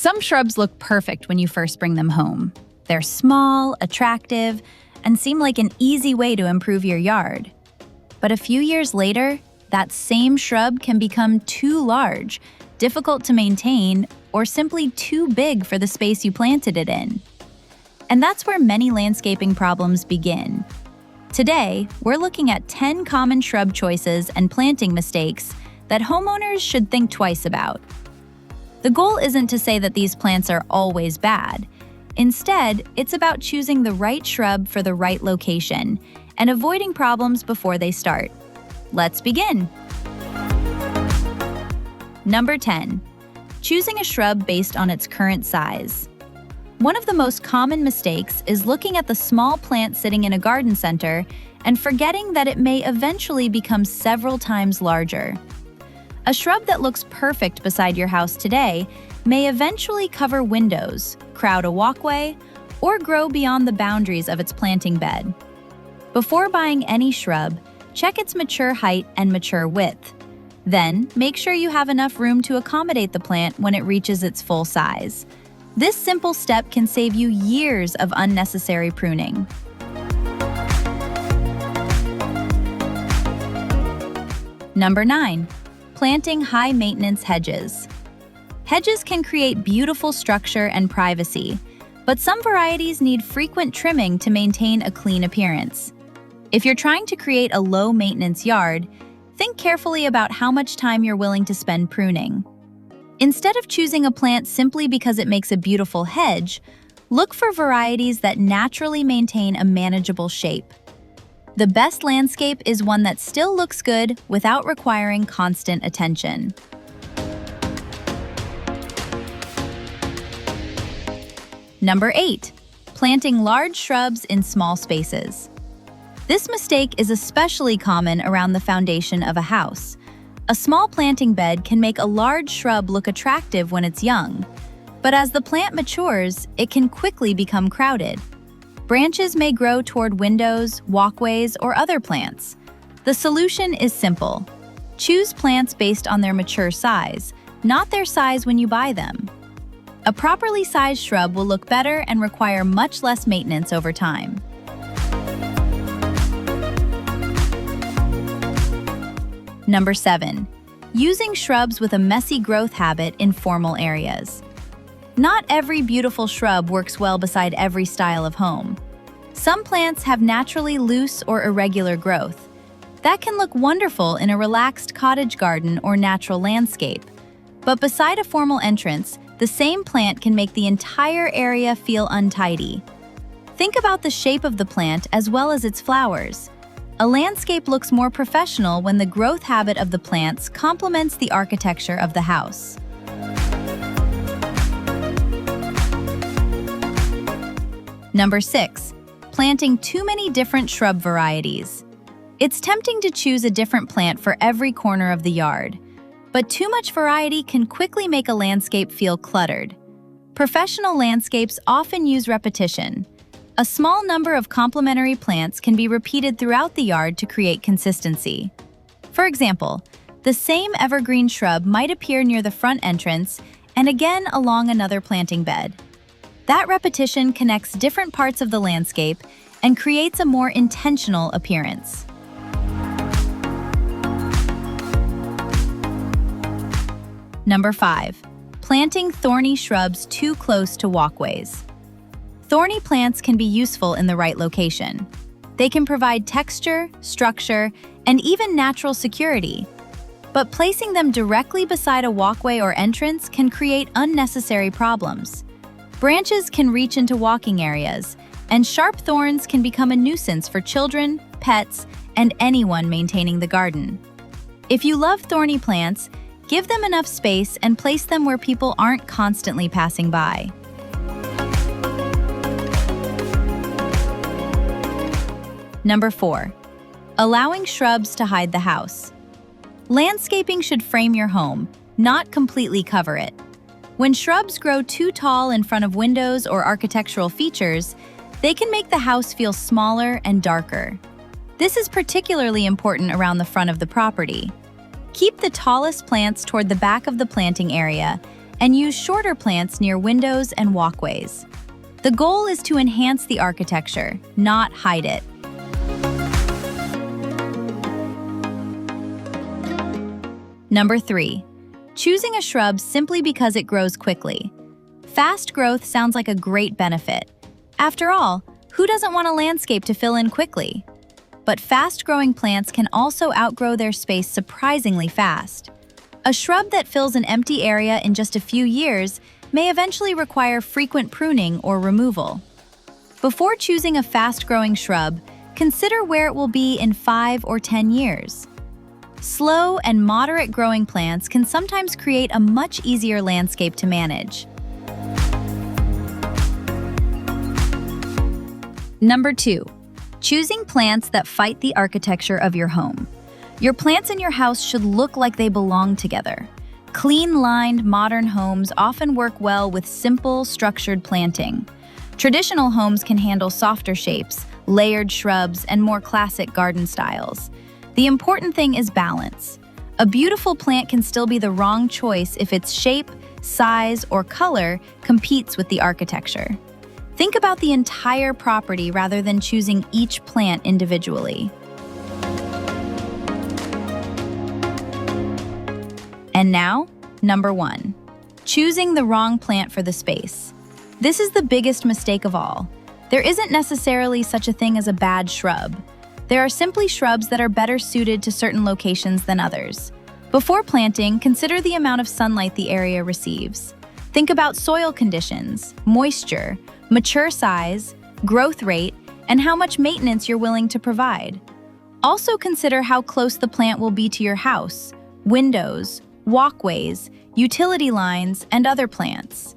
Some shrubs look perfect when you first bring them home. They're small, attractive, and seem like an easy way to improve your yard. But a few years later, that same shrub can become too large, difficult to maintain, or simply too big for the space you planted it in. And that's where many landscaping problems begin. Today, we're looking at 10 common shrub choices and planting mistakes that homeowners should think twice about. The goal isn't to say that these plants are always bad. Instead, it's about choosing the right shrub for the right location and avoiding problems before they start. Let's begin. Number 10. Choosing a shrub based on its current size. One of the most common mistakes is looking at the small plant sitting in a garden center and forgetting that it may eventually become several times larger. A shrub that looks perfect beside your house today may eventually cover windows, crowd a walkway, or grow beyond the boundaries of its planting bed. Before buying any shrub, check its mature height and mature width. Then, make sure you have enough room to accommodate the plant when it reaches its full size. This simple step can save you years of unnecessary pruning. Number 9. Planting high-maintenance hedges. Hedges can create beautiful structure and privacy, but some varieties need frequent trimming to maintain a clean appearance. If you're trying to create a low-maintenance yard, think carefully about how much time you're willing to spend pruning. Instead of choosing a plant simply because it makes a beautiful hedge, look for varieties that naturally maintain a manageable shape. The best landscape is one that still looks good without requiring constant attention. Number 8. Planting large shrubs in small spaces. This mistake is especially common around the foundation of a house. A small planting bed can make a large shrub look attractive when it's young, but as the plant matures, it can quickly become crowded. Branches may grow toward windows, walkways, or other plants. The solution is simple. Choose plants based on their mature size, not their size when you buy them. A properly sized shrub will look better and require much less maintenance over time. Number 7. Using shrubs with a messy growth habit in formal areas. Not every beautiful shrub works well beside every style of home. Some plants have naturally loose or irregular growth. That can look wonderful in a relaxed cottage garden or natural landscape. But beside a formal entrance, the same plant can make the entire area feel untidy. Think about the shape of the plant as well as its flowers. A landscape looks more professional when the growth habit of the plants complements the architecture of the house. Number 6. Planting too many different shrub varieties. It's tempting to choose a different plant for every corner of the yard, but too much variety can quickly make a landscape feel cluttered. Professional landscapes often use repetition. A small number of complementary plants can be repeated throughout the yard to create consistency. For example, the same evergreen shrub might appear near the front entrance and again along another planting bed. That repetition connects different parts of the landscape and creates a more intentional appearance. Number 5. Planting thorny shrubs too close to walkways. Thorny plants can be useful in the right location. They can provide texture, structure, and even natural security. But placing them directly beside a walkway or entrance can create unnecessary problems. Branches can reach into walking areas, and sharp thorns can become a nuisance for children, pets, and anyone maintaining the garden. If you love thorny plants, give them enough space and place them where people aren't constantly passing by. Number 4. Allowing shrubs to hide the house. Landscaping should frame your home, not completely cover it. When shrubs grow too tall in front of windows or architectural features, they can make the house feel smaller and darker. This is particularly important around the front of the property. Keep the tallest plants toward the back of the planting area and use shorter plants near windows and walkways. The goal is to enhance the architecture, not hide it. Number 3. Choosing a shrub simply because it grows quickly. Fast growth sounds like a great benefit. After all, who doesn't want a landscape to fill in quickly? But fast-growing plants can also outgrow their space surprisingly fast. A shrub that fills an empty area in just a few years may eventually require frequent pruning or removal. Before choosing a fast-growing shrub, consider where it will be in 5 or 10 years. Slow and moderate growing plants can sometimes create a much easier landscape to manage. Number 2. Choosing plants that fight the architecture of your home. Your plants in your house should look like they belong together. Clean-lined, modern homes often work well with simple, structured planting. Traditional homes can handle softer shapes, layered shrubs, and more classic garden styles. The important thing is balance. A beautiful plant can still be the wrong choice if its shape, size, or color competes with the architecture. Think about the entire property rather than choosing each plant individually. And now, number 1. Choosing the wrong plant for the space. This is the biggest mistake of all. There isn't necessarily such a thing as a bad shrub. There are simply shrubs that are better suited to certain locations than others. Before planting, consider the amount of sunlight the area receives. Think about soil conditions, moisture, mature size, growth rate, and how much maintenance you're willing to provide. Also consider how close the plant will be to your house, windows, walkways, utility lines, and other plants.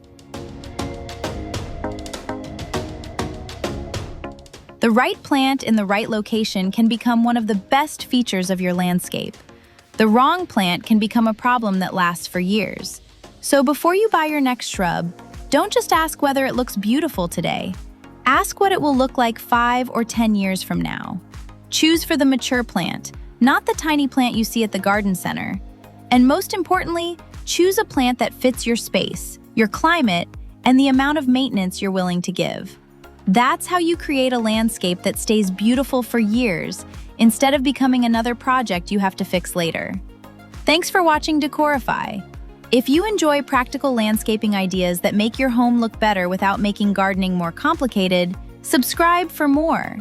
The right plant in the right location can become one of the best features of your landscape. The wrong plant can become a problem that lasts for years. So before you buy your next shrub, don't just ask whether it looks beautiful today. Ask what it will look like 5 or 10 years from now. Choose for the mature plant, not the tiny plant you see at the garden center. And most importantly, choose a plant that fits your space, your climate, and the amount of maintenance you're willing to give. That's how you create a landscape that stays beautiful for years, instead of becoming another project you have to fix later. Thanks for watching Decorify. If you enjoy practical landscaping ideas that make your home look better without making gardening more complicated, subscribe for more.